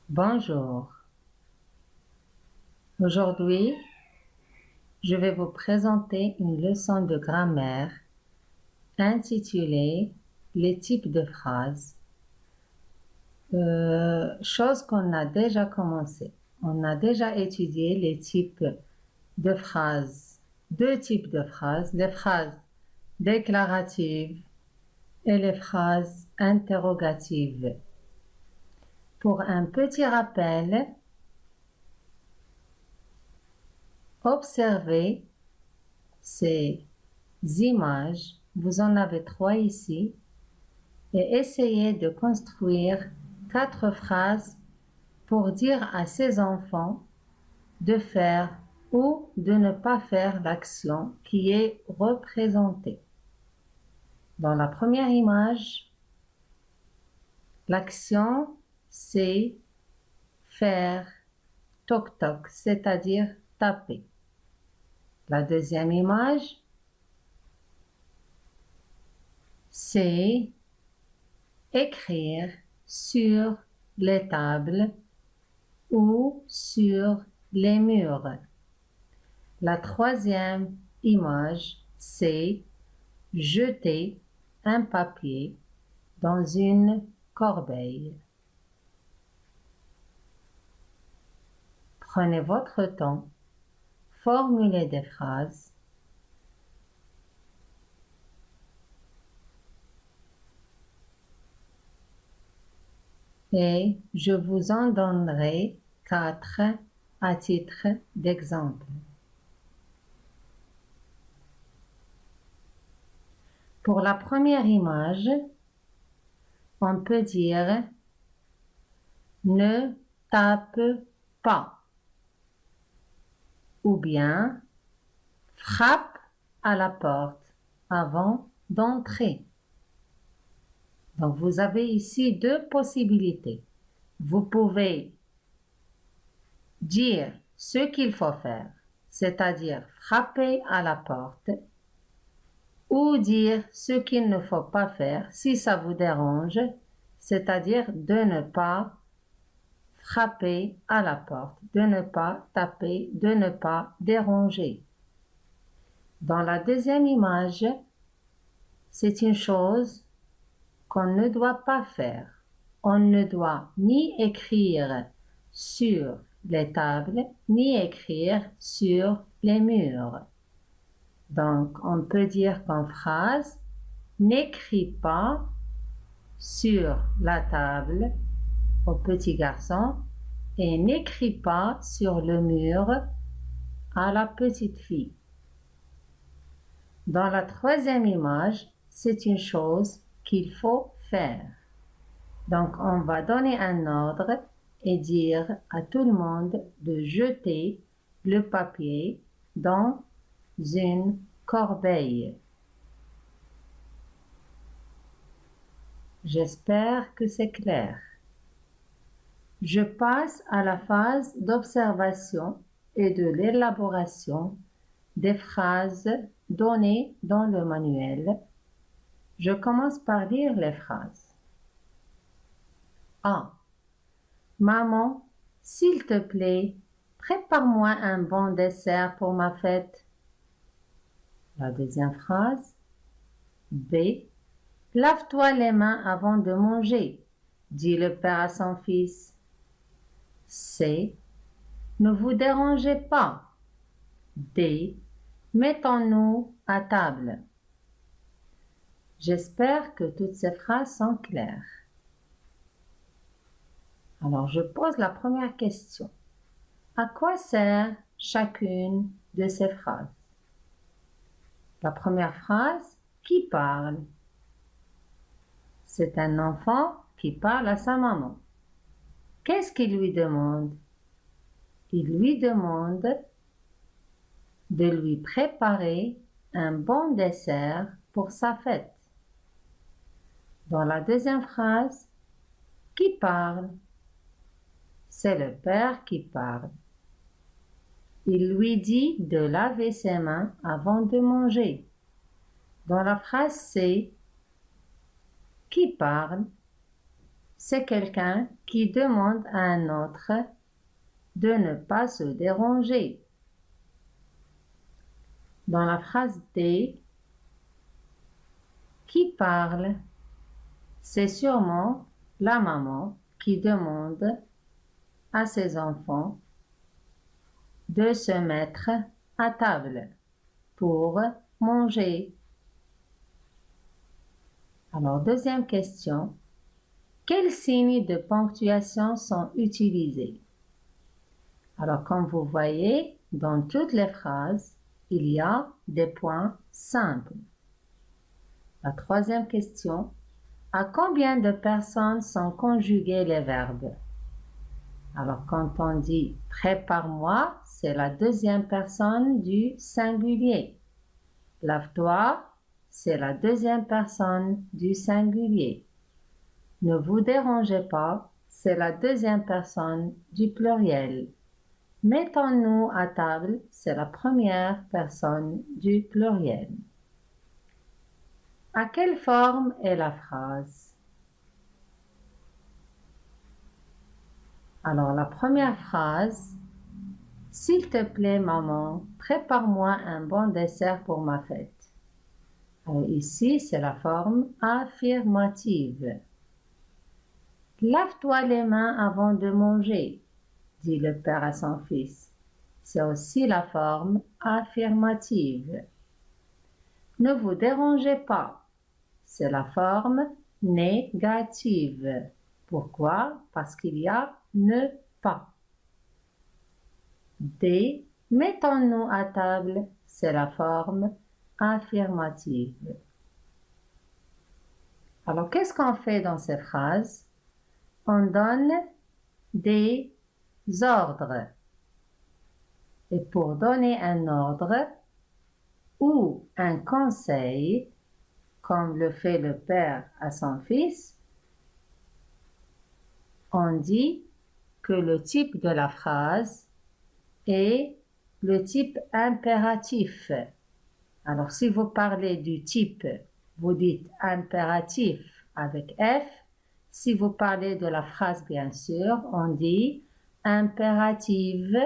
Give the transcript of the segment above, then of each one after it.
Bonjour. Aujourd'hui, je vais vous présenter une leçon de grammaire intitulée Les types de phrases. Chose qu'on a déjà commencé. On a déjà étudié les types de phrases, deux types de phrases, les phrases déclaratives et les phrases interrogatives. Pour un petit rappel, observez ces images, vous en avez 3 ici, et essayez de construire 4 phrases pour dire à ces enfants de faire ou de ne pas faire l'action qui est représentée. Dans la première image, l'action c'est faire toc-toc, c'est-à-dire taper. La deuxième image, c'est écrire sur les tables ou sur les murs. La troisième image, c'est jeter un papier dans une corbeille. Prenez votre temps, formulez des phrases. Et je vous en donnerai 4 à titre d'exemple. Pour la première image, on peut dire « ne tape pas » ou bien « frappe à la porte avant d'entrer ». Donc, vous avez ici 2 possibilités. Vous pouvez dire ce qu'il faut faire, c'est-à-dire frapper à la porte, ou dire ce qu'il ne faut pas faire si ça vous dérange, c'est-à-dire de ne pas frapper à la porte, de ne pas taper, de ne pas déranger. Dans la deuxième image, c'est une chose qu'on ne doit pas faire. On ne doit ni écrire sur les tables, ni écrire sur les murs. Donc, on peut dire qu'en phrase, n'écris pas sur la table au petit garçon et n'écris pas sur le mur à la petite fille. Dans la troisième image, c'est une chose qu'il faut faire. Donc, on va donner un ordre et dire à tout le monde de jeter le papier dans une corbeille. J'espère que c'est clair. Je passe à la phase d'observation et de l'élaboration des phrases données dans le manuel. Je commence par lire les phrases. A. Maman, s'il te plaît, prépare-moi un bon dessert pour ma fête. La deuxième phrase. B. Lave-toi les mains avant de manger, dit le père à son fils. C. Ne vous dérangez pas. D. Mettons-nous à table. J'espère que toutes ces phrases sont claires. Alors, je pose la première question. À quoi sert chacune de ces phrases? La première phrase, qui parle? C'est un enfant qui parle à sa maman. Qu'est-ce qu'il lui demande? Il lui demande de lui préparer un bon dessert pour sa fête. Dans la deuxième phrase, qui parle? C'est le père qui parle. Il lui dit de laver ses mains avant de manger. Dans la phrase C, qui parle? c'est quelqu'un qui demande à un autre de ne pas se déranger. Dans la phrase D, qui parle? C'est sûrement la maman qui demande à ses enfants de se mettre à table pour manger. Alors, deuxième question. Quels signes de ponctuation sont utilisés? Alors, comme vous voyez, dans toutes les phrases, il y a des points simples. La troisième question. À combien de personnes sont conjugués les verbes? Alors, quand on dit « prépare-moi », c'est la deuxième personne du singulier. « Lave-toi », c'est la deuxième personne du singulier. « Ne vous dérangez pas », c'est la deuxième personne du pluriel. « Mettons-nous à table », c'est la première personne du pluriel. À quelle forme est la phrase? Alors, la première phrase, « S'il te plaît, maman, prépare-moi un bon dessert pour ma fête. » Alors, ici, c'est la forme affirmative. « Lave-toi les mains avant de manger, » dit le père à son fils. C'est aussi la forme affirmative. « Ne vous dérangez pas », c'est la forme négative. Pourquoi? Parce qu'il y a ne pas. D. Mettons-nous à table, c'est la forme affirmative. Alors, qu'est-ce qu'on fait dans ces phrases? On donne des ordres. Et pour donner un ordre ou un conseil, comme le fait le père à son fils, on dit que le type de la phrase est le type impératif. Alors, si vous parlez du type, vous dites impératif avec F. Si vous parlez de la phrase, bien sûr, on dit impérative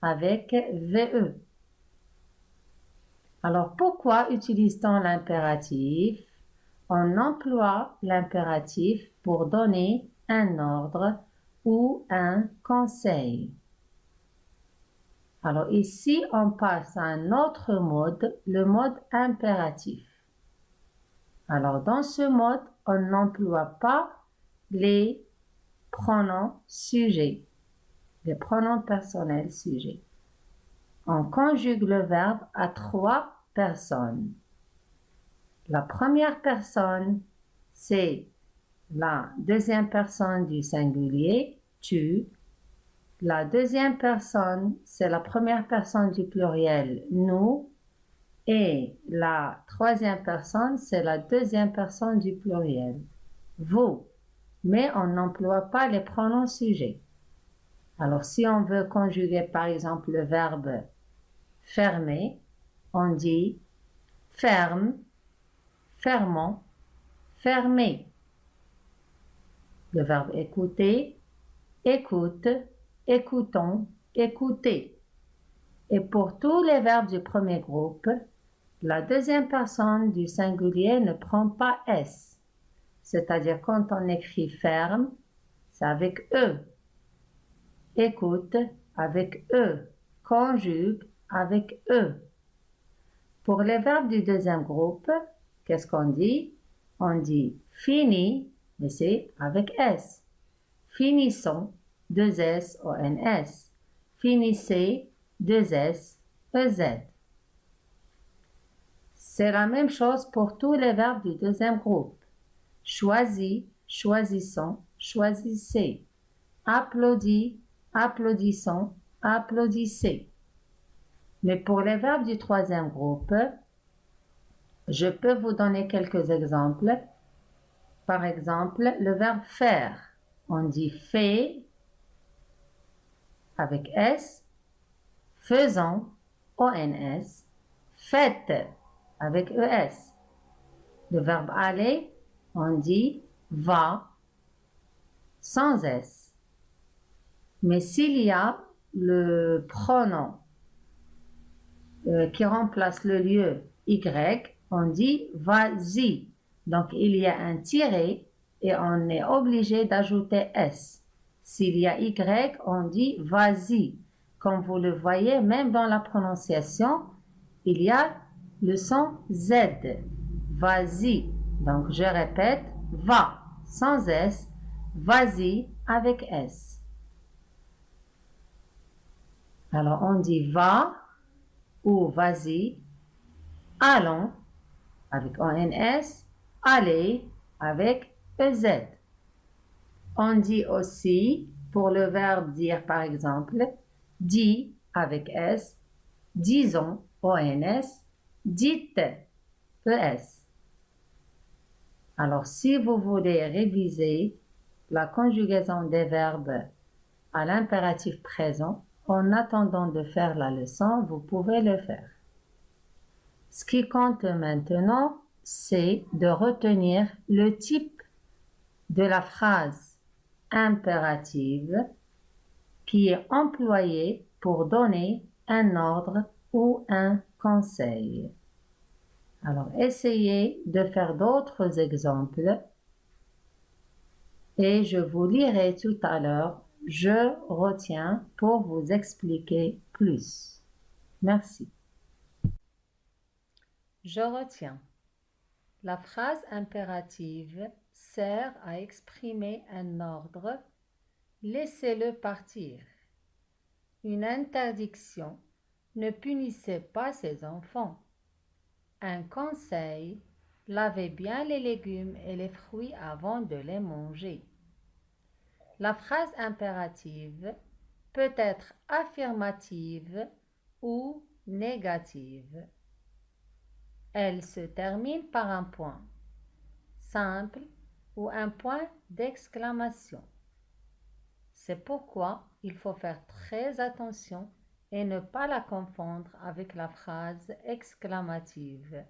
avec VE. Alors, pourquoi utilise-t-on l'impératif? On emploie l'impératif pour donner un ordre ou un conseil. Alors ici, on passe à un autre mode, le mode impératif. Alors dans ce mode, on n'emploie pas les pronoms sujets, les pronoms personnels sujets. On conjugue le verbe à 3 personnes. La première personne, c'est la deuxième personne du singulier, tu. La deuxième personne, c'est la première personne du pluriel, nous. Et la troisième personne, c'est la deuxième personne du pluriel, vous. Mais on n'emploie pas les pronoms sujets. Alors, si on veut conjuguer, par exemple, le verbe fermer, on dit ferme, fermons, fermer. Le verbe écouter, écoute, écoutons, écoutez. Et pour tous les verbes du premier groupe, la deuxième personne du singulier ne prend pas S. C'est-à-dire quand on écrit ferme, c'est avec E. Écoute avec E. Conjugue avec E. Pour les verbes du deuxième groupe, qu'est-ce qu'on dit? On dit fini, mais c'est avec S. Finissons, 2 S, O, N, S. Finissez, 2 S, E, Z. C'est la même chose pour tous les verbes du deuxième groupe. Choisis, choisissons, choisissez. Applaudis, applaudissons, applaudissez. Mais pour les verbes du troisième groupe, je peux vous donner quelques exemples. Par exemple, le verbe faire. On dit fait avec S, faisons, ONS, faites avec ES. Le verbe aller, on dit va, sans S. Mais s'il y a le pronom qui remplace le lieu Y, on dit vas-y. Donc, il y a un tiré et on est obligé d'ajouter S. S'il y a Y, on dit vas-y. Comme vous le voyez, même dans la prononciation, il y a le son Z. Vas-y. Donc, je répète, va sans S, vas-y avec S. Alors, on dit va ou vas-y, allons avec ONS, aller avec EZ. On dit aussi, pour le verbe dire par exemple, dis avec S, disons ONS, dites ES. Alors, si vous voulez réviser la conjugaison des verbes à l'impératif présent, en attendant de faire la leçon, vous pouvez le faire. Ce qui compte maintenant, c'est de retenir le type de la phrase impérative qui est employée pour donner un ordre ou un conseil. Alors, essayez de faire d'autres exemples et je vous lirai tout à l'heure. Je retiens pour vous expliquer plus. Merci. Je retiens. La phrase impérative sert à exprimer un ordre. Laissez-le partir. Une interdiction. Ne punissez pas ses enfants. Un conseil. Lavez bien les légumes et les fruits avant de les manger. La phrase impérative peut être affirmative ou négative. Elle se termine par un point simple ou un point d'exclamation. C'est pourquoi il faut faire très attention et ne pas la confondre avec la phrase exclamative.